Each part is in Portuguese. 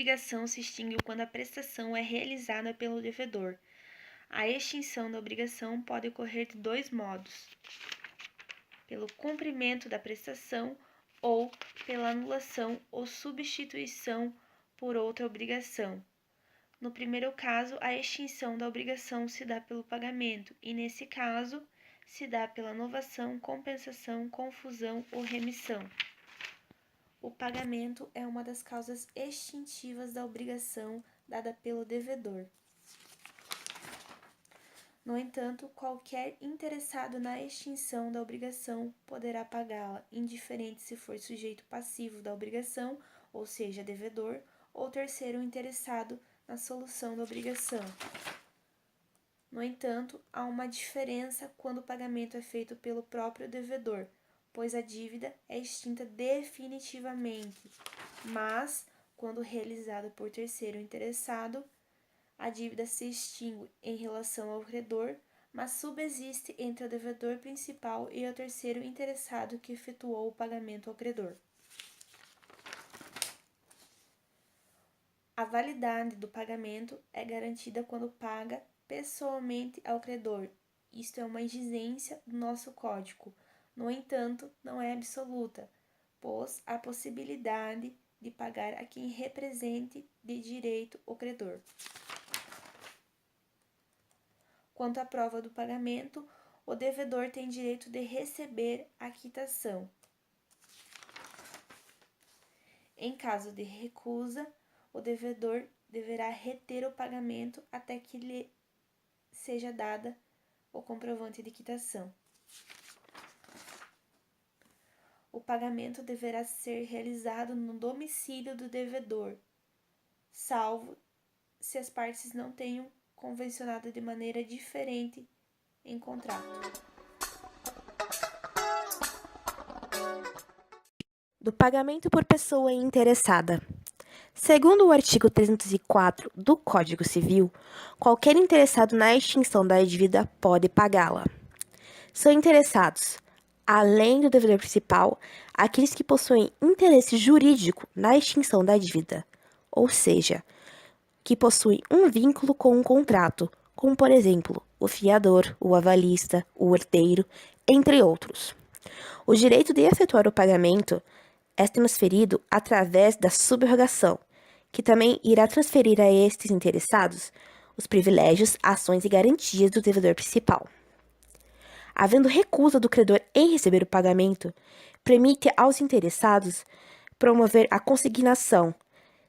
obrigação se extingue quando a prestação é realizada pelo devedor. A extinção da obrigação pode ocorrer de dois modos: pelo cumprimento da prestação ou pela anulação ou substituição por outra obrigação. No primeiro caso, a extinção da obrigação se dá pelo pagamento, e nesse caso, se dá pela novação, compensação, confusão ou remissão. O pagamento é uma das causas extintivas da obrigação dada pelo devedor. No entanto, qualquer interessado na extinção da obrigação poderá pagá-la, indiferente se for sujeito passivo da obrigação, ou seja, devedor, ou terceiro interessado na solução da obrigação. No entanto, há uma diferença quando o pagamento é feito pelo próprio devedor, pois a dívida é extinta definitivamente, mas, quando realizado por terceiro interessado, a dívida se extingue em relação ao credor, mas subsiste entre o devedor principal e o terceiro interessado que efetuou o pagamento ao credor. A validade do pagamento é garantida quando paga pessoalmente ao credor. Isto é uma exigência do nosso código. No entanto, não é absoluta, pois há possibilidade de pagar a quem represente de direito o credor. Quanto à prova do pagamento, o devedor tem direito de receber a quitação. Em caso de recusa, o devedor deverá reter o pagamento até que lhe seja dada o comprovante de quitação. O pagamento deverá ser realizado no domicílio do devedor, salvo se as partes não tenham convencionado de maneira diferente em contrato. Do pagamento por pessoa interessada. Segundo o artigo 304 do Código Civil, qualquer interessado na extinção da dívida pode pagá-la. São interessados, além do devedor principal, aqueles que possuem interesse jurídico na extinção da dívida, ou seja, que possuem um vínculo com um contrato, como, por exemplo, o fiador, o avalista, o herdeiro, entre outros. O direito de efetuar o pagamento é transferido através da subrogação, que também irá transferir a estes interessados os privilégios, ações e garantias do devedor principal. Havendo recusa do credor em receber o pagamento, permite aos interessados promover a consignação,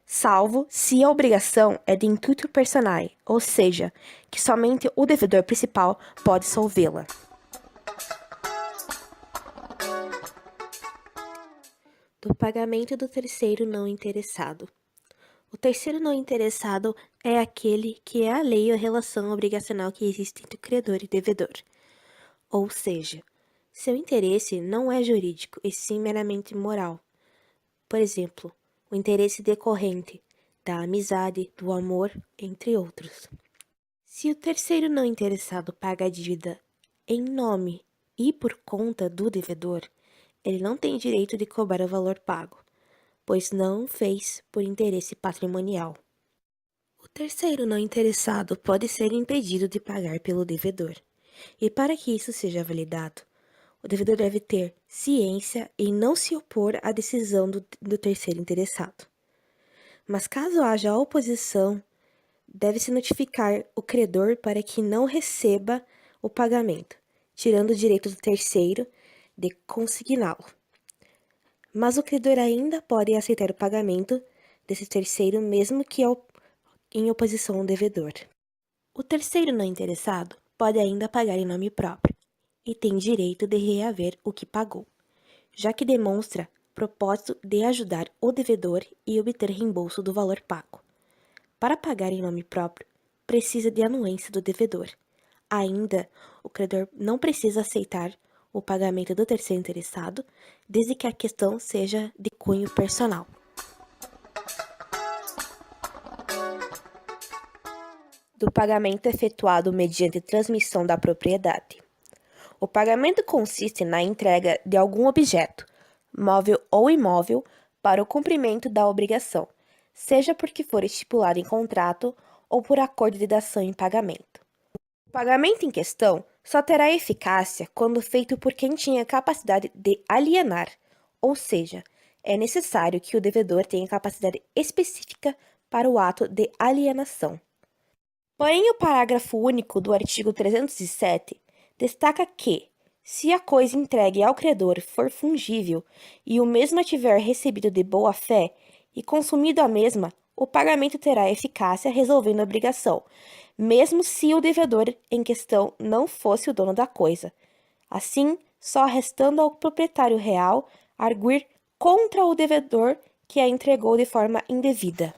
salvo se a obrigação é de intuito personae, ou seja, que somente o devedor principal pode solvê-la. Do pagamento do terceiro não interessado. O terceiro não interessado é aquele que é alheio à relação obrigacional que existe entre credor e devedor. Ou seja, seu interesse não é jurídico, e sim meramente moral. Por exemplo, o interesse decorrente da amizade, do amor, entre outros. Se o terceiro não interessado paga a dívida em nome e por conta do devedor, ele não tem direito de cobrar o valor pago, pois não o fez por interesse patrimonial. O terceiro não interessado pode ser impedido de pagar pelo devedor, e para que isso seja validado, o devedor deve ter ciência e não se opor à decisão do terceiro interessado. Mas caso haja oposição, deve-se notificar o credor para que não receba o pagamento, tirando o direito do terceiro de consigná-lo. Mas o credor ainda pode aceitar o pagamento desse terceiro, mesmo que em oposição ao devedor. O terceiro não interessado pode ainda pagar em nome próprio e tem direito de reaver o que pagou, já que demonstra propósito de ajudar o devedor e obter reembolso do valor pago. Para pagar em nome próprio, precisa de anuência do devedor. Ainda, o credor não precisa aceitar o pagamento do terceiro interessado, desde que a questão seja de cunho personal. Do pagamento efetuado mediante transmissão da propriedade. O pagamento consiste na entrega de algum objeto, móvel ou imóvel, para o cumprimento da obrigação, seja porque for estipulado em contrato ou por acordo de dação em pagamento. O pagamento em questão só terá eficácia quando feito por quem tinha capacidade de alienar, ou seja, é necessário que o devedor tenha capacidade específica para o ato de alienação. Porém, o parágrafo único do artigo 307 destaca que, se a coisa entregue ao credor for fungível e o mesmo a tiver recebido de boa fé e consumido a mesma, o pagamento terá eficácia resolvendo a obrigação, mesmo se o devedor em questão não fosse o dono da coisa. Assim, só restando ao proprietário real arguir contra o devedor que a entregou de forma indevida.